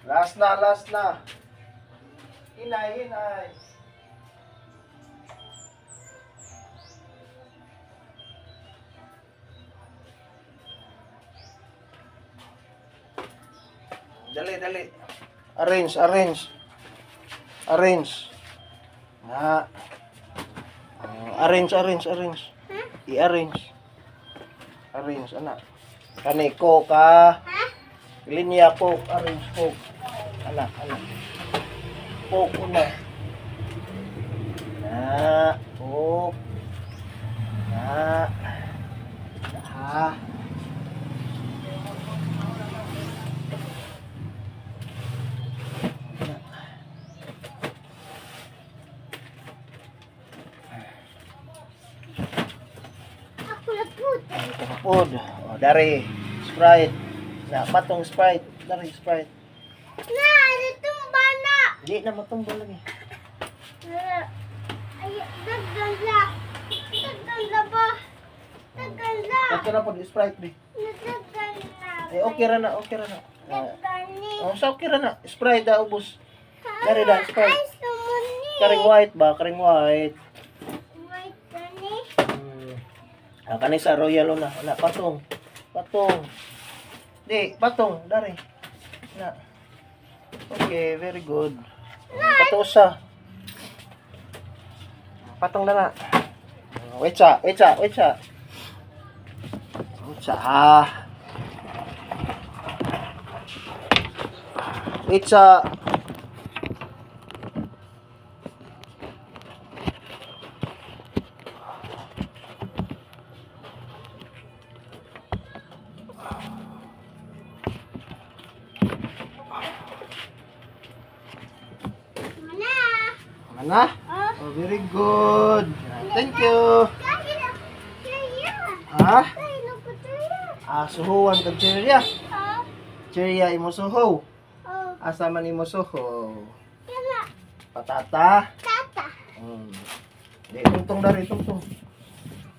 Last na, last na. Hinay, hinay. Dali, dali. Arrange, arrange. Arrange. Na. Arrange, arrange, arrange. I-arrange. Arrange, anak. Kaniko ka. Linya po, arrange po. Anak, anak. Po, una. Na, po. Na. Ha. Kapod. O, dari. Sprite. Na, patong Sprite. Dari, Sprite. Na, natumba na. Hindi na matumbo lagi. Ay, dagdala. Dagdala ba? Dagdala. Ito na po, di Sprite, di. Dagdala. Eh, okay ra na, okay ra na. Dagdani. Oh, sa okay ra na. Sprite da, ubos. Dari da, Sprite. Ay, sumuni. Karing white ba? Karing white. Wait, dani. Kanay sa royal na. Na, patong. Patong. Di, patong. Dari. Na. Okay, very good. Patong sa. Patong na na. Wait sa, wait sa, wait sa. Wait sa, ha. Wait sa. Mana? Mana? Oh, very good. Thank you. Kaya. Ha? Kaya ko tayo. Suhuan kag cherya. Oh. Cherya imo suho. Oh. Asa man imo suho? Kaya. Patata. Tata. Di, tungtong dari, tungtong.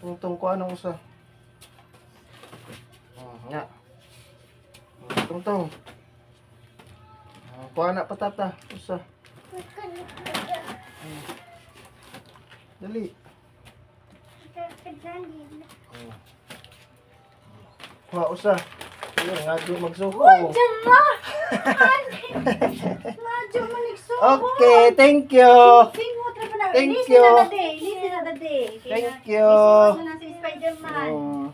Tungtong ko anong usa. Nga. Tungtong. Kuha na patata. Usa. Dali. Kuha usa. Ayun, nga di magsuko. Jama. Madyo manikso. Okay, thank you. Thank you. Listen na the day. Thank you. Listen na si Spider-Man. Um,